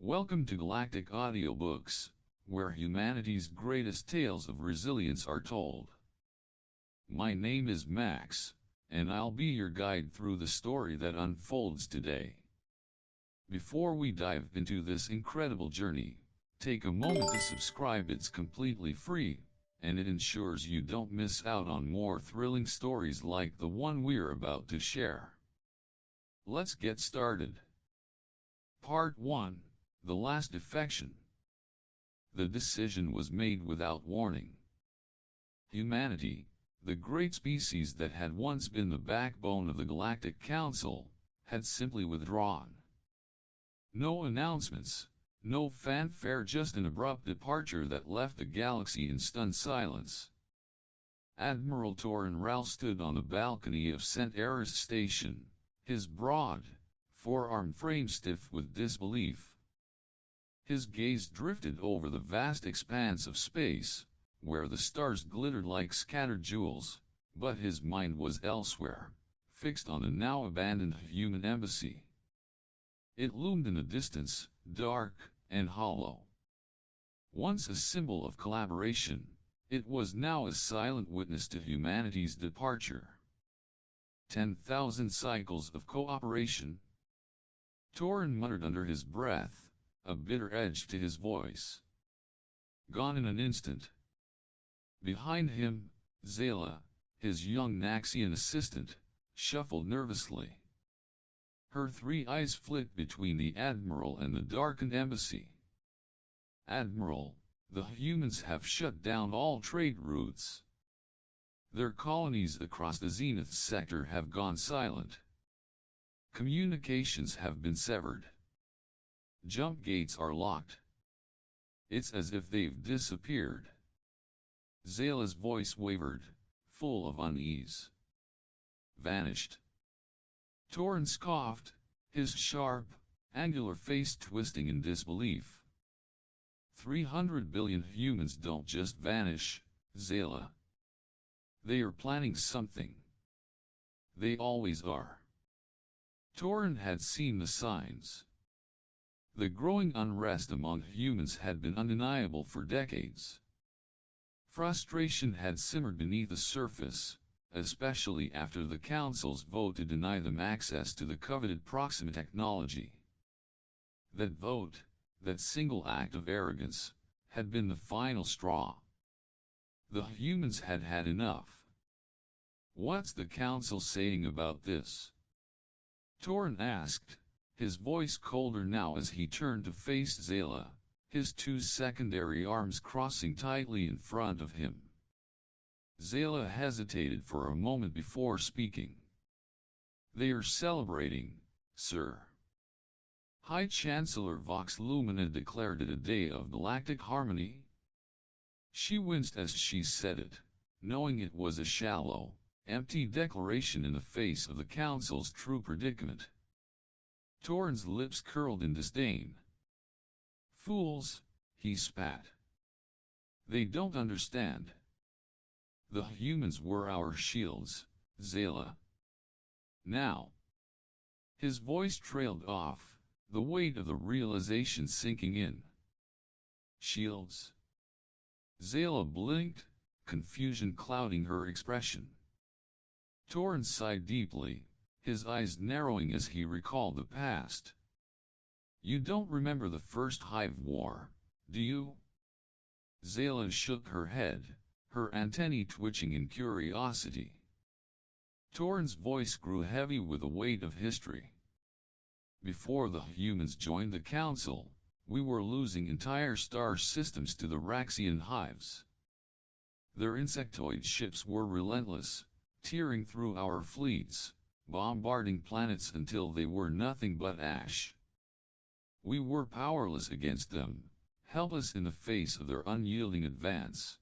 Welcome to Galactic Audiobooks, where humanity's greatest tales of resilience are told. My name is Max, and I'll be your guide through the story that unfolds today. Before we dive into this incredible journey, take a moment to subscribe. It's completely free, and it ensures you don't miss out on more thrilling stories like the one we're about to share. Let's get started. Part 1. The Last Defection. The decision was made without warning. Humanity, the great species that had once been the backbone of the Galactic Council, had simply withdrawn. No announcements, no fanfare, just an abrupt departure that left the galaxy in stunned silence. Admiral Torin Rao stood on the balcony of St. Eris Station, his broad, four-armed frame stiff with disbelief. His gaze drifted over the vast expanse of space, where the stars glittered like scattered jewels, but his mind was elsewhere, fixed on the now abandoned human embassy. It loomed in the distance, dark and hollow. Once a symbol of collaboration, it was now a silent witness to humanity's departure. 10,000 cycles of cooperation. Torin muttered under his breath, a bitter edge to his voice. Gone in an instant. Behind him, Zayla, his young Naxian assistant, shuffled nervously. Her three eyes flicked between the Admiral and the darkened embassy. Admiral, the humans have shut down all trade routes. Their colonies across the Zenith sector have gone silent. Communications have been severed. Jump gates are locked. It's as if they've disappeared. Zayla's voice wavered, full of unease. Vanished. Torin scoffed, his sharp, angular face twisting in disbelief. 300 billion humans don't just vanish, Zayla. They are planning something. They always are. Torin had seen the signs. The growing unrest among humans had been undeniable for decades. Frustration had simmered beneath the surface, especially after the Council's vote to deny them access to the coveted Proxima technology. That vote, that single act of arrogance, had been the final straw. The humans had had enough. What's the Council saying about this? Torin asked, his voice colder now as he turned to face Zayla, his two secondary arms crossing tightly in front of him. Zayla hesitated for a moment before speaking. They are celebrating, sir. High Chancellor Vox Lumina declared it a day of galactic harmony. She winced as she said it, knowing it was a shallow, empty declaration in the face of the Council's true predicament. Torin's lips curled in disdain. Fools, he spat. They don't understand. The humans were our shields, Zayla. Now. His voice trailed off, the weight of the realization sinking in. Shields? Zayla blinked, confusion clouding her expression. Torin sighed deeply, his eyes narrowing as he recalled the past. You don't remember the First Hive War, do you? Zayla shook her head, her antennae twitching in curiosity. Torin's voice grew heavy with the weight of history. Before the humans joined the Council, we were losing entire star systems to the Raxian hives. Their insectoid ships were relentless, tearing through our fleets, bombarding planets until they were nothing but ash. We were powerless against them, helpless in the face of their unyielding advance.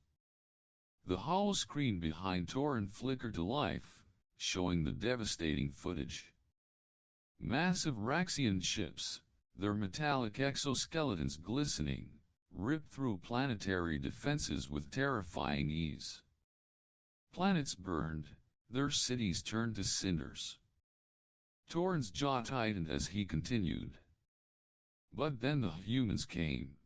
The hollow screen behind Torin flickered to life, showing the devastating footage. Massive Raxian ships, their metallic exoskeletons glistening, ripped through planetary defenses with terrifying ease. Planets burned, their cities turned to cinders. Torin's jaw tightened as he continued. But then the humans came.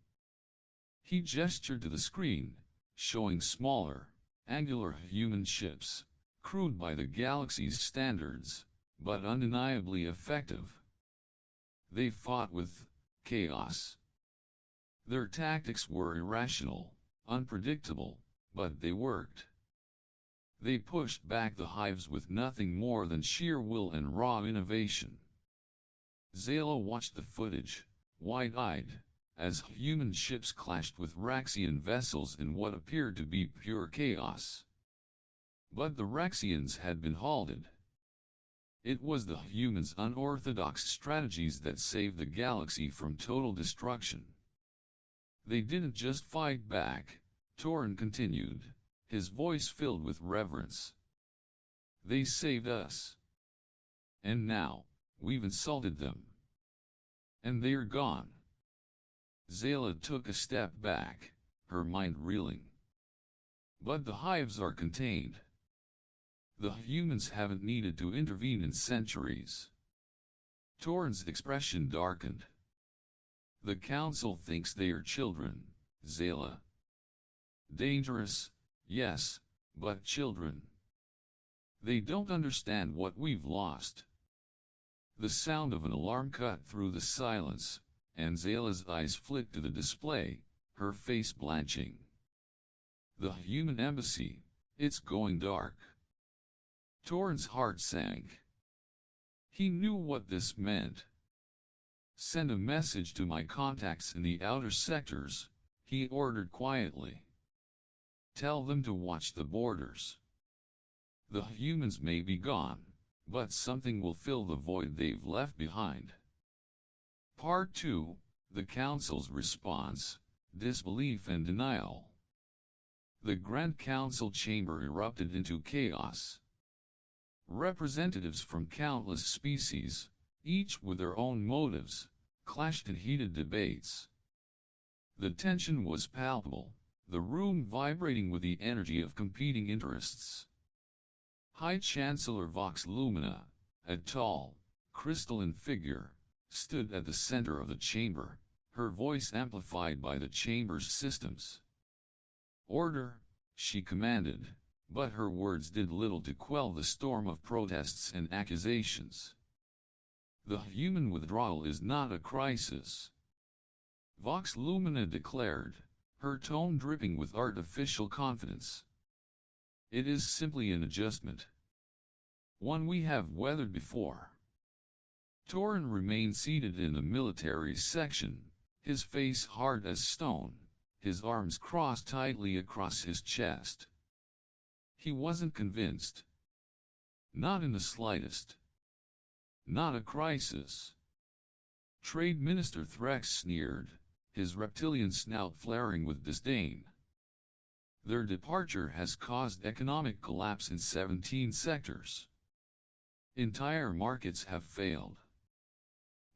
He gestured to the screen, showing smaller, angular human ships, crude by the galaxy's standards, but undeniably effective. They fought with chaos. Their tactics were irrational, unpredictable, but they worked. They pushed back the hives with nothing more than sheer will and raw innovation. Zala watched the footage, wide-eyed, as human ships clashed with Raxian vessels in what appeared to be pure chaos. But the Raxians had been halted. It was the humans' unorthodox strategies that saved the galaxy from total destruction. They didn't just fight back, Torn continued, his voice filled with reverence. They saved us. And now, we've insulted them. And they're gone. Zala took a step back, her mind reeling. But the hives are contained. The humans haven't needed to intervene in centuries. Torn's expression darkened. The council thinks they are children, Zala. Dangerous, yes, but children. They don't understand what we've lost. The sound of an alarm cut through the silence, and Zala's eyes flicked to the display, her face blanching. The human embassy, it's going dark. Torn's heart sank. He knew what this meant. Send a message to my contacts in the outer sectors, he ordered quietly. Tell them to watch the borders. The humans may be gone, but something will fill the void they've left behind. Part 2, the Council's response, disbelief and denial. The Grand Council chamber erupted into chaos. Representatives from countless species, each with their own motives, clashed in heated debates. The tension was palpable, the room vibrating with the energy of competing interests. High Chancellor Vox Lumina, a tall, crystalline figure, stood at the center of the chamber, her voice amplified by the chamber's systems. Order, she commanded, but her words did little to quell the storm of protests and accusations. The human withdrawal is not a crisis, Vox Lumina declared, her tone dripping with artificial confidence. It is simply an adjustment. One we have weathered before. Torn remained seated in the military section, his face hard as stone, his arms crossed tightly across his chest. He wasn't convinced. Not in the slightest. Not a crisis. Trade Minister Threx sneered, his reptilian snout flaring with disdain. Their departure has caused economic collapse in 17 sectors. Entire markets have failed.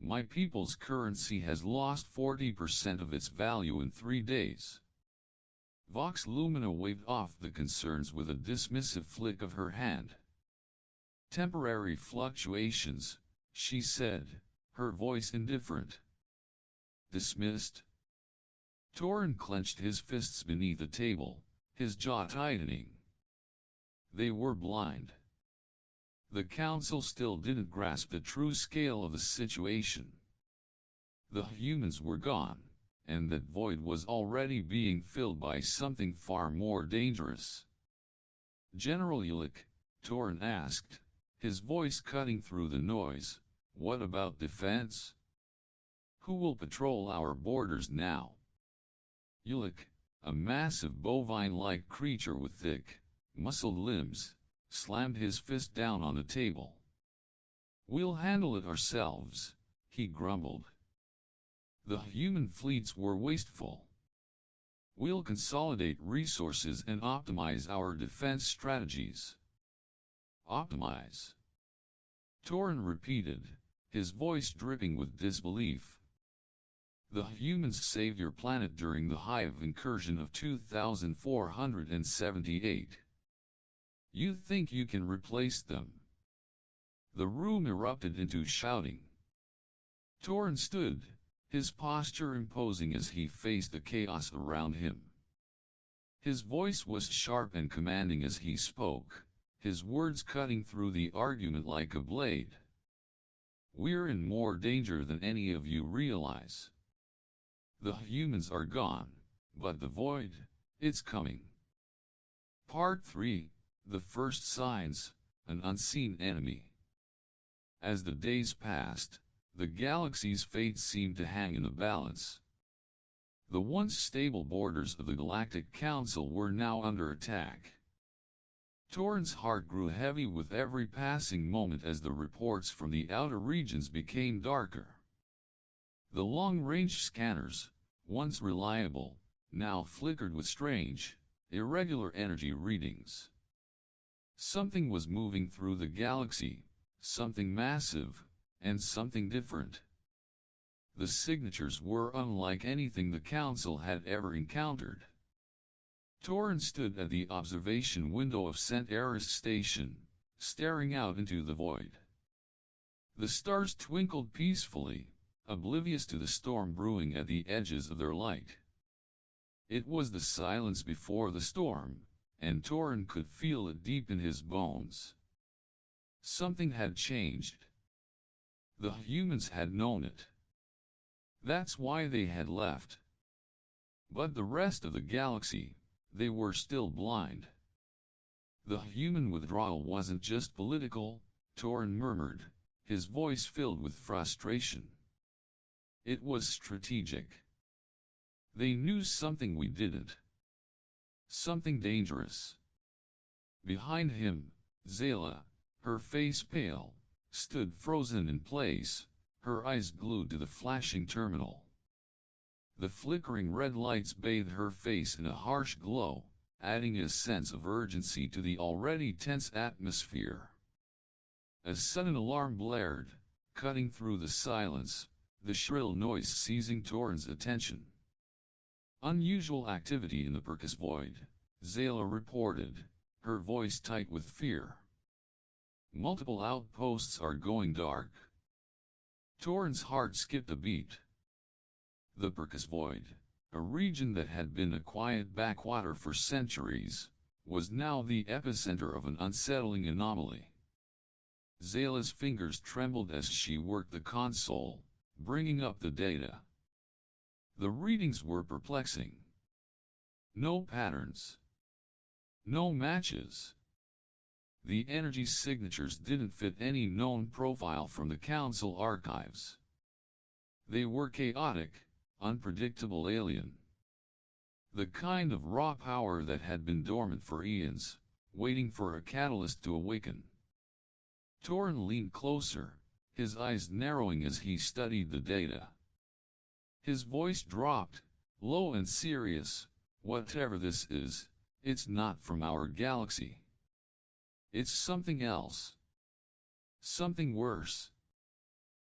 My people's currency has lost 40% of its value in 3 days. Vox Lumina waved off the concerns with a dismissive flick of her hand. Temporary fluctuations, she said, her voice indifferent. Dismissed? Torn clenched his fists beneath the table, his jaw tightening. They were blind. The council still didn't grasp the true scale of the situation. The humans were gone, and that void was already being filled by something far more dangerous. General Ulick, Torn asked, his voice cutting through the noise, what about defense? Who will patrol our borders now? Ulick, a massive bovine-like creature with thick, muscled limbs, slammed his fist down on the table. We'll handle it ourselves, he grumbled. The human fleets were wasteful. We'll consolidate resources and optimize our defense strategies. Optimize? Torn repeated, his voice dripping with disbelief. The humans saved your planet during the Hive incursion of 2478. You think you can replace them? The room erupted into shouting. Torn stood, his posture imposing as he faced the chaos around him. His voice was sharp and commanding as he spoke, his words cutting through the argument like a blade. "We're in more danger than any of you realize. The humans are gone, but the void, it's coming." Part 3, The First Signs, An Unseen Enemy. As the days passed, the galaxy's fate seemed to hang in the balance. The once stable borders of the Galactic Council were now under attack. Torrens' heart grew heavy with every passing moment as the reports from the outer regions became darker. The long-range scanners, once reliable, now flickered with strange, irregular energy readings. Something was moving through the galaxy, something massive, and something different. The signatures were unlike anything the Council had ever encountered. Torrens stood at the observation window of St. Eris Station, staring out into the void. The stars twinkled peacefully, oblivious to the storm brewing at the edges of their light. It was the silence before the storm, and Torrens could feel it deep in his bones. Something had changed. The humans had known it. That's why they had left. But the rest of the galaxy, they were still blind. The human withdrawal wasn't just political, Torrens murmured, his voice filled with frustration. It was strategic. They knew something we didn't. Something dangerous. Behind him, Zayla, her face pale, stood frozen in place, her eyes glued to the flashing terminal. The flickering red lights bathed her face in a harsh glow, adding a sense of urgency to the already tense atmosphere. A sudden alarm blared, cutting through the silence, the shrill noise seizing Torrens' attention. "Unusual activity in the Percus void," Zayla reported, her voice tight with fear. "Multiple outposts are going dark." Torrens' heart skipped a beat. The Percus void, a region that had been a quiet backwater for centuries, was now the epicenter of an unsettling anomaly. Zayla's fingers trembled as she worked the console, bringing up the data. The readings were perplexing. No patterns. No matches. The energy signatures didn't fit any known profile from the Council archives. They were chaotic, unpredictable, alien. The kind of raw power that had been dormant for eons, waiting for a catalyst to awaken. Torrens leaned closer, his eyes narrowing as he studied the data. His voice dropped, low and serious. "Whatever this is, it's not from our galaxy. It's something else. Something worse."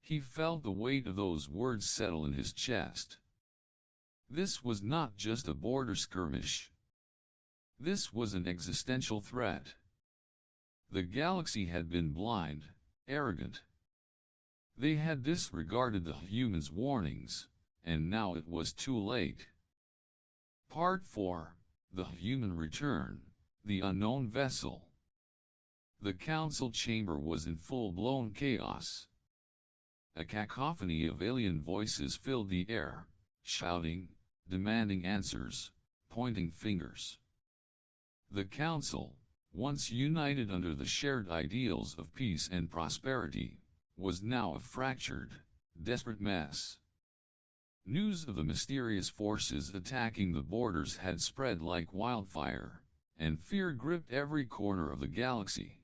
He felt the weight of those words settle in his chest. This was not just a border skirmish. This was an existential threat. The galaxy had been blind, arrogant. They had disregarded the humans' warnings, and now it was too late. Part 4, The Human Return, The Unknown Vessel. The council chamber was in full-blown chaos. A cacophony of alien voices filled the air, shouting, demanding answers, pointing fingers. The council, once united under the shared ideals of peace and prosperity, was now a fractured, desperate mess. News of the mysterious forces attacking the borders had spread like wildfire, and fear gripped every corner of the galaxy.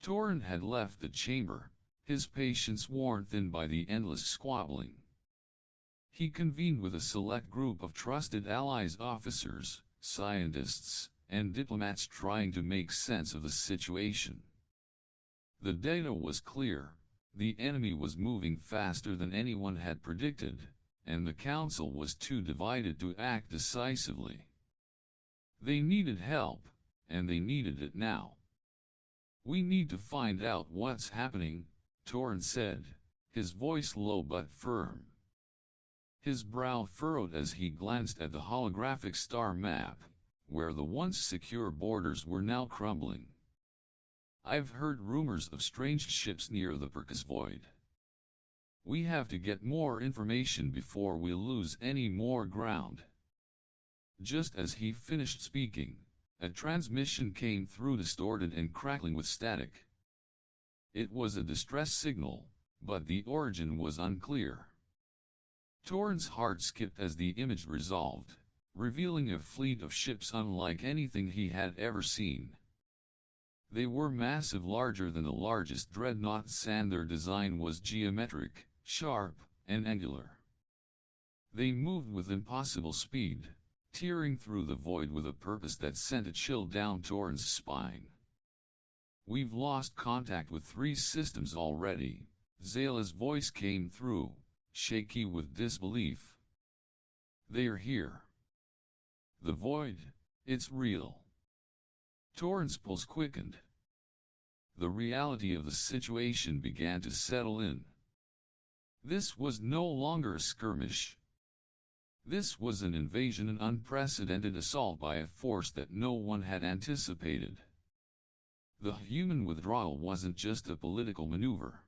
Torrens had left the chamber, his patience worn thin by the endless squabbling. He convened with a select group of trusted allies, officers, scientists, and diplomats trying to make sense of the situation. The data was clear, the enemy was moving faster than anyone had predicted, and the council was too divided to act decisively. They needed help, and they needed it now. "We need to find out what's happening," Torrens said, his voice low but firm. His brow furrowed as he glanced at the holographic star map, where the once secure borders were now crumbling. "I've heard rumors of strange ships near the Percus Void. We have to get more information before we lose any more ground." Just as he finished speaking, a transmission came through, distorted and crackling with static. It was a distress signal, but the origin was unclear. Torrens' heart skipped as the image resolved, revealing a fleet of ships unlike anything he had ever seen. They were massive, larger than the largest dreadnoughts, and their design was geometric, sharp, and angular. They moved with impossible speed, tearing through the void with a purpose that sent a chill down Torrens' spine. "We've lost contact with 3 systems already," Zayla's voice came through, shaky with disbelief. "They're here. The void, it's real." Torrens' pulse quickened. The reality of the situation began to settle in. This was no longer a skirmish. This was an invasion, an unprecedented assault by a force that no one had anticipated. The human withdrawal wasn't just a political maneuver.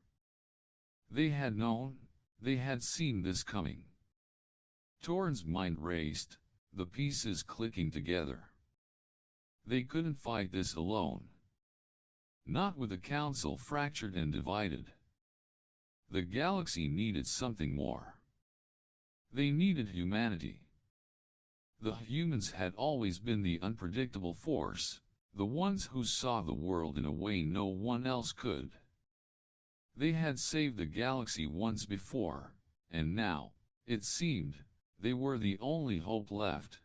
They had known, they had seen this coming. Torrens' mind raced, the pieces clicking together. They couldn't fight this alone. Not with the Council fractured and divided. The galaxy needed something more. They needed humanity. The humans had always been the unpredictable force, the ones who saw the world in a way no one else could. They had saved the galaxy once before, and now, it seemed, they were the only hope left.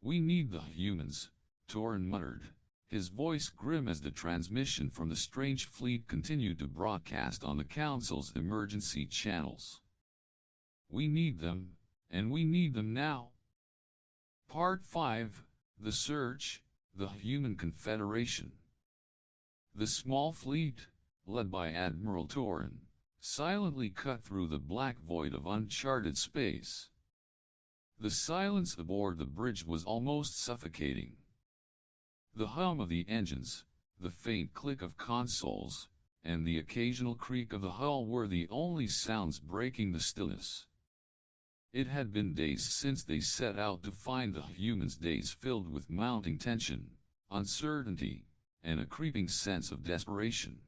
"We need the humans," Torren muttered, his voice grim as the transmission from the strange fleet continued to broadcast on the Council's emergency channels. "We need them, and we need them now." Part 5, The Search, the Human Confederation. The small fleet, led by Admiral Torren, silently cut through the black void of uncharted space. The silence aboard the bridge was almost suffocating. The hum of the engines, the faint click of consoles, and the occasional creak of the hull were the only sounds breaking the stillness. It had been days since they set out to find the humans, days filled with mounting tension, uncertainty, and a creeping sense of desperation.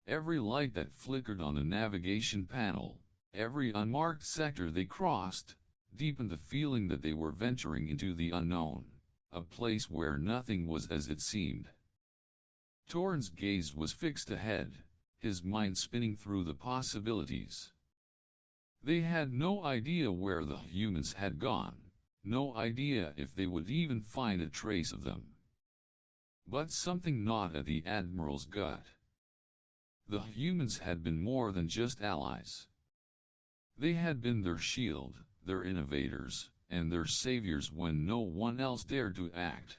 Every light that flickered on the navigation panel, every unmarked sector they crossed, deepened the feeling that they were venturing into the unknown, a place where nothing was as it seemed. Torren's gaze was fixed ahead, his mind spinning through the possibilities. They had no idea where the humans had gone, no idea if they would even find a trace of them. But something gnawed at the Admiral's gut. The humans had been more than just allies. They had been their shield, their innovators, and their saviors when no one else dared to act.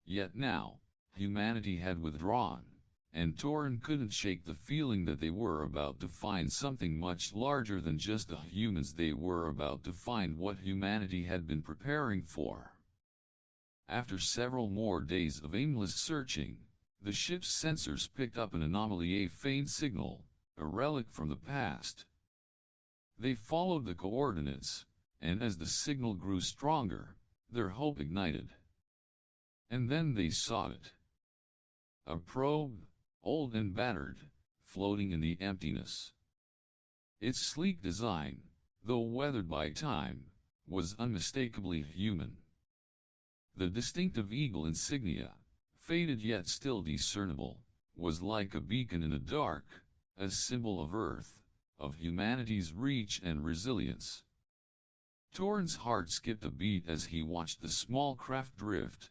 Yet now, humanity had withdrawn, and Torren couldn't shake the feeling that they were about to find something much larger than just the humans. They were about to find what humanity had been preparing for. After several more days of aimless searching, the ship's sensors picked up an anomaly, a faint signal, a relic from the past. They followed the coordinates, and as the signal grew stronger, their hope ignited. And then they saw it. A probe, old and battered, floating in the emptiness. Its sleek design, though weathered by time, was unmistakably human. The distinctive eagle insignia, faded yet still discernible, was like a beacon in the dark, a symbol of Earth, of humanity's reach and resilience. Torren's heart skipped a beat as he watched the small craft drift.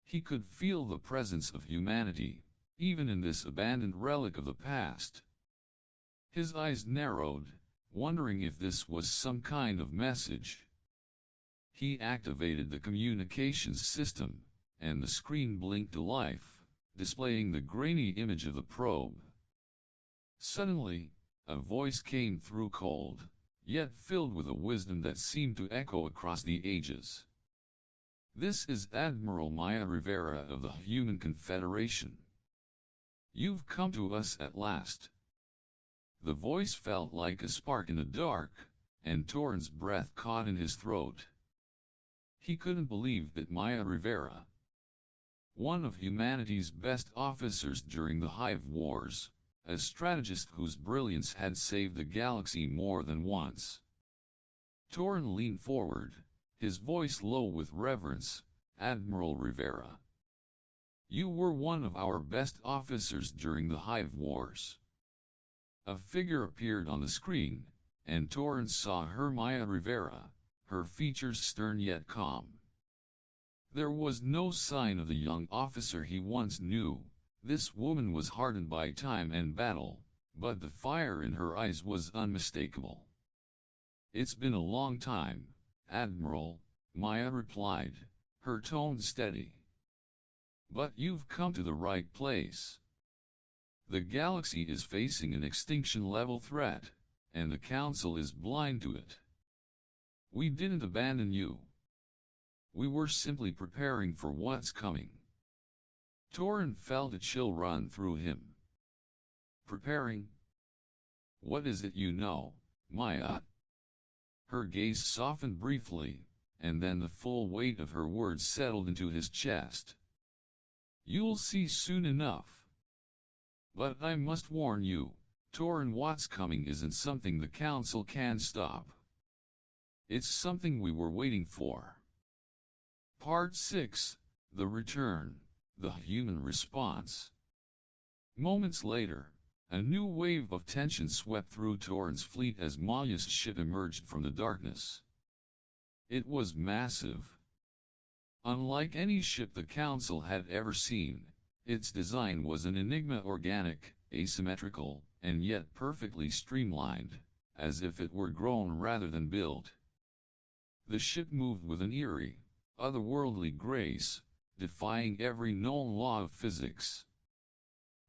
He could feel the presence of humanity, even in this abandoned relic of the past. His eyes narrowed, wondering if this was some kind of message. He activated the communications system, and the screen blinked to life, displaying the grainy image of the probe. Suddenly, a voice came through, cold, yet filled with a wisdom that seemed to echo across the ages. "This is Admiral Maya Rivera of the Human Confederation. You've come to us at last." The voice felt like a spark in the dark, and Torrens' breath caught in his throat. He couldn't believe that Maya Rivera, one of humanity's best officers during the Hive Wars, a strategist whose brilliance had saved the galaxy more than once. Torren leaned forward, his voice low with reverence. "Admiral Rivera, you were one of our best officers during the Hive Wars." A figure appeared on the screen, and Torrens saw her, Maya Rivera, her features stern yet calm. There was no sign of the young officer he once knew. This woman was hardened by time and battle, but the fire in her eyes was unmistakable. "It's been a long time, Admiral," Maya replied, her tone steady. "But you've come to the right place. The galaxy is facing an extinction-level threat, and the Council is blind to it. We didn't abandon you. We were simply preparing for what's coming." Torren felt a chill run through him. "Preparing? What is it you know, Maya?" Her gaze softened briefly, and then the full weight of her words settled into his chest. "You'll see soon enough. But I must warn you, Torren, what's coming isn't something the Council can stop. It's something we were waiting for." Part 6, The Return, The Human Response. Moments later, a new wave of tension swept through Torren's fleet as Maya's ship emerged from the darkness. It was massive. Unlike any ship the Council had ever seen, its design was an enigma, organic, asymmetrical, and yet perfectly streamlined, as if it were grown rather than built. The ship moved with an eerie, otherworldly grace, defying every known law of physics.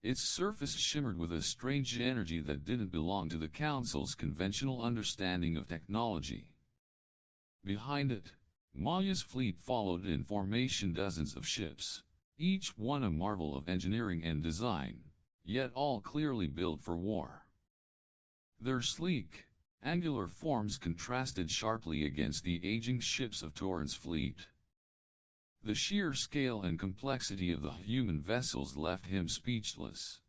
Its surface shimmered with a strange energy that didn't belong to the Council's conventional understanding of technology. Behind it, Maya's fleet followed in formation, dozens of ships, each one a marvel of engineering and design, yet all clearly built for war. Their sleek, angular forms contrasted sharply against the aging ships of Torren's fleet. The sheer scale and complexity of the human vessels left him speechless.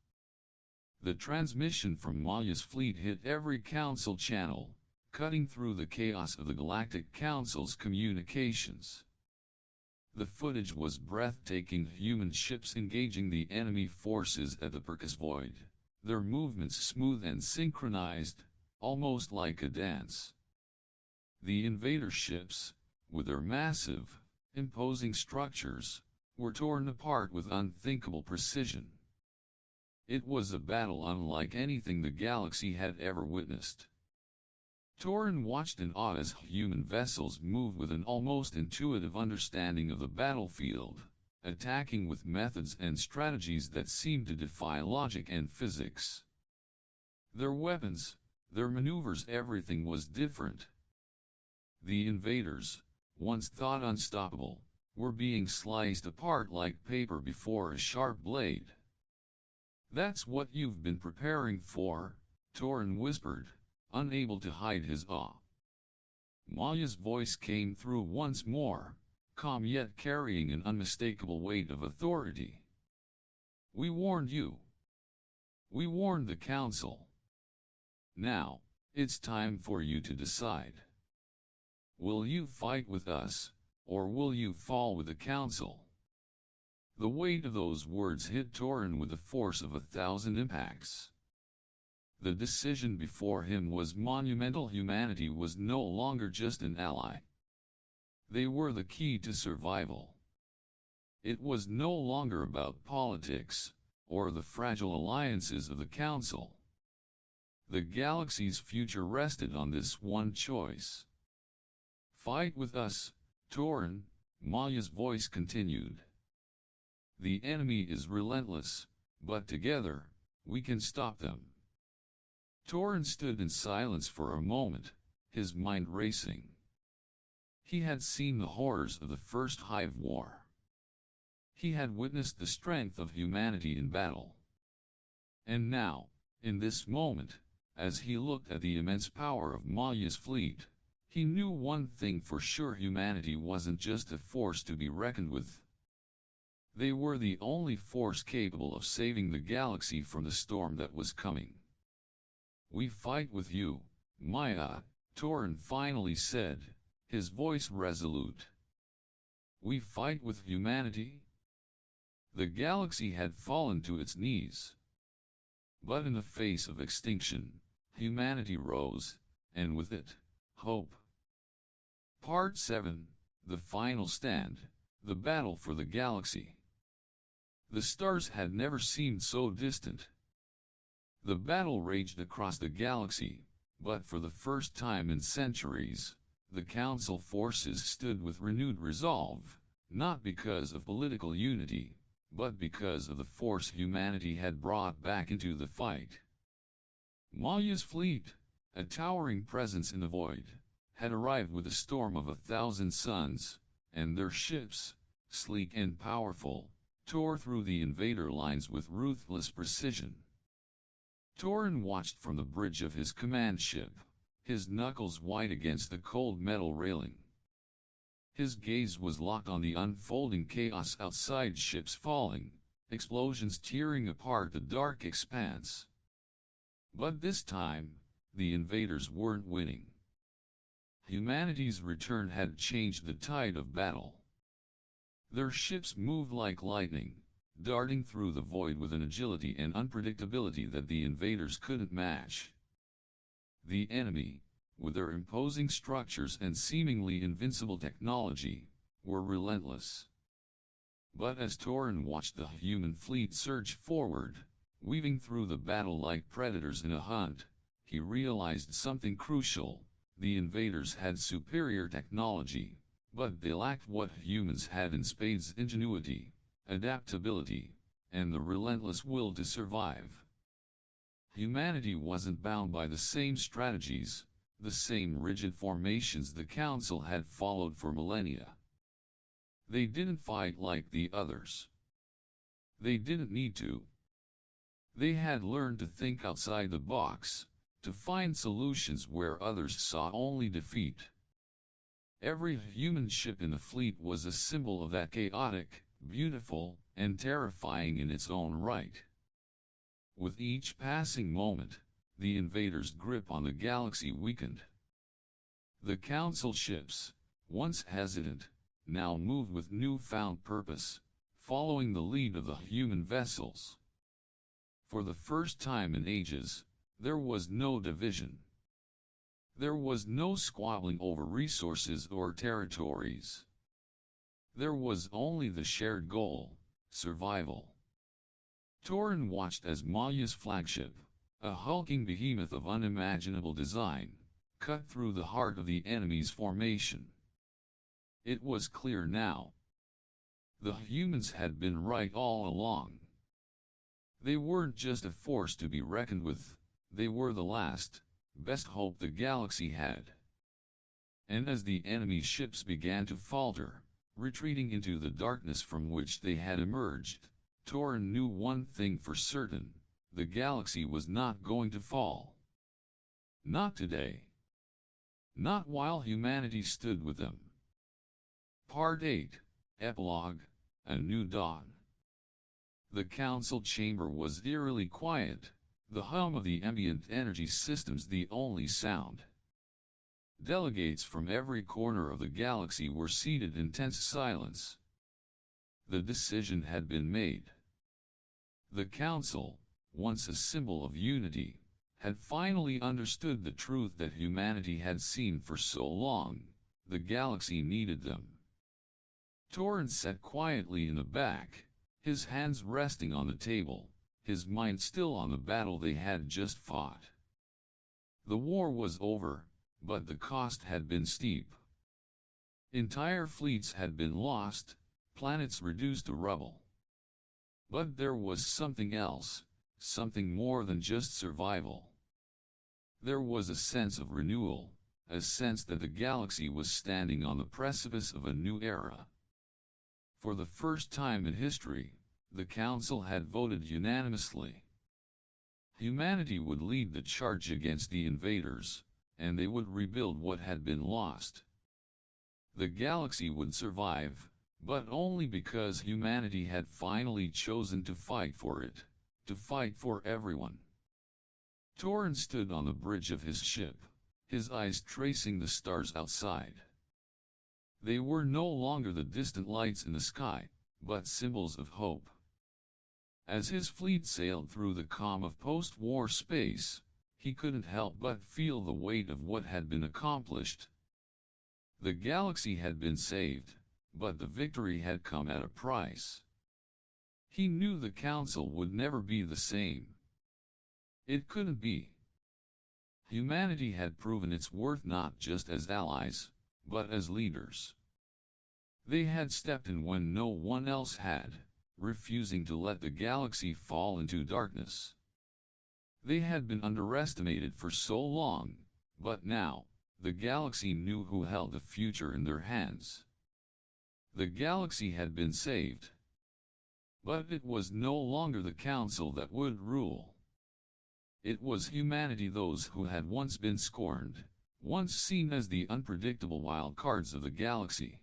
The transmission from Maya's fleet hit every Council channel, cutting through the chaos of the Galactic Council's communications. The footage was breathtaking: human ships engaging the enemy forces at the Percus Void, their movements smooth and synchronized, almost like a dance. The invader ships, with their massive, imposing structures, were torn apart with unthinkable precision. It was a battle unlike anything the galaxy had ever witnessed. Torren watched in awe as human vessels moved with an almost intuitive understanding of the battlefield, attacking with methods and strategies that seemed to defy logic and physics. Their weapons, their maneuvers, everything was different. The invaders, once thought unstoppable, were being sliced apart like paper before a sharp blade. "That's what you've been preparing for?" Torren whispered, unable to hide his awe. Maya's voice came through once more, calm yet carrying an unmistakable weight of authority. "We warned you. We warned the Council. Now, it's time for you to decide. Will you fight with us, or will you fall with the Council?" The weight of those words hit Torren with the force of 1,000 impacts. The decision before him was monumental. Humanity was no longer just an ally. They were the key to survival. It was no longer about politics, or the fragile alliances of the Council. The galaxy's future rested on this one choice. "Fight with us, Torren," Maya's voice continued. "The enemy is relentless, but together, we can stop them." Torren stood in silence for a moment, his mind racing. He had seen the horrors of the First Hive War. He had witnessed the strength of humanity in battle. And now, in this moment, as he looked at the immense power of Maya's fleet, he knew one thing for sure: humanity wasn't just a force to be reckoned with. They were the only force capable of saving the galaxy from the storm that was coming. "We fight with you, Maya," Torin finally said, his voice resolute. "We fight with humanity?" The galaxy had fallen to its knees. But in the face of extinction, humanity rose, and with it, hope. Part 7, The Final Stand, The Battle for the Galaxy. The stars had never seemed so distant. The battle raged across the galaxy, but for the first time in centuries, the Council forces stood with renewed resolve, not because of political unity, but because of the force humanity had brought back into the fight. Maya's fleet, a towering presence in the void, had arrived with a storm of 1,000 suns, and their ships, sleek and powerful, tore through the invader lines with ruthless precision. Torin watched from the bridge of his command ship, his knuckles white against the cold metal railing. His gaze was locked on the unfolding chaos outside, ships falling, explosions tearing apart the dark expanse. But this time, the invaders weren't winning. Humanity's return had changed the tide of battle. Their ships moved like lightning, darting through the void with an agility and unpredictability that the invaders couldn't match. The enemy, with their imposing structures and seemingly invincible technology, were relentless. But as Torin watched the human fleet surge forward, weaving through the battle like predators in a hunt, he realized something crucial: the invaders had superior technology, but they lacked what humans had in spades: ingenuity, adaptability, and the relentless will to survive. Humanity wasn't bound by the same strategies, the same rigid formations the Council had followed for millennia. They didn't fight like the others. They didn't need to. They had learned to think outside the box, to find solutions where others saw only defeat. Every human ship in the fleet was a symbol of that: chaotic, beautiful, and terrifying in its own right. With each passing moment, the invaders' grip on the galaxy weakened. The Council ships, once hesitant, now moved with newfound purpose, following the lead of the human vessels. For the first time in ages, there was no division. There was no squabbling over resources or territories. There was only the shared goal: survival. Torin watched as Maya's flagship, a hulking behemoth of unimaginable design, cut through the heart of the enemy's formation. It was clear now. The humans had been right all along. They weren't just a force to be reckoned with, they were the last, best hope the galaxy had. And as the enemy ships began to falter, retreating into the darkness from which they had emerged, Torin knew one thing for certain: the galaxy was not going to fall. Not today. Not while humanity stood with them. Part 8, Epilogue, A New Dawn. The Council chamber was eerily quiet, the hum of the ambient energy systems the only sound. Delegates from every corner of the galaxy were seated in tense silence. The decision had been made. The Council, once a symbol of unity, had finally understood the truth that humanity had seen for so long: the galaxy needed them. Torin sat quietly in the back, his hands resting on the table, his mind still on the battle they had just fought. The war was over, but the cost had been steep. Entire fleets had been lost, planets reduced to rubble. But there was something else, something more than just survival. There was a sense of renewal, a sense that the galaxy was standing on the precipice of a new era. For the first time in history, the Council had voted unanimously. Humanity would lead the charge against the invaders, and they would rebuild what had been lost. The galaxy would survive, but only because humanity had finally chosen to fight for it, to fight for everyone. Torrin stood on the bridge of his ship, his eyes tracing the stars outside. They were no longer the distant lights in the sky, but symbols of hope. As his fleet sailed through the calm of post-war space, he couldn't help but feel the weight of what had been accomplished. The galaxy had been saved, but the victory had come at a price. He knew the Council would never be the same. It couldn't be. Humanity had proven its worth not just as allies, but as leaders. They had stepped in when no one else had, refusing to let the galaxy fall into darkness. They had been underestimated for so long, but now, the galaxy knew who held the future in their hands. The galaxy had been saved. But it was no longer the Council that would rule. It was humanity, those who had once been scorned, once seen as the unpredictable wild cards of the galaxy.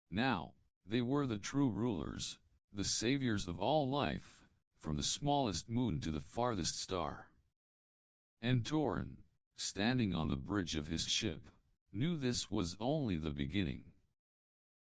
Now, they were the true rulers, the saviors of all life, from the smallest moon to the farthest star. And Torrin, standing on the bridge of his ship, knew this was only the beginning.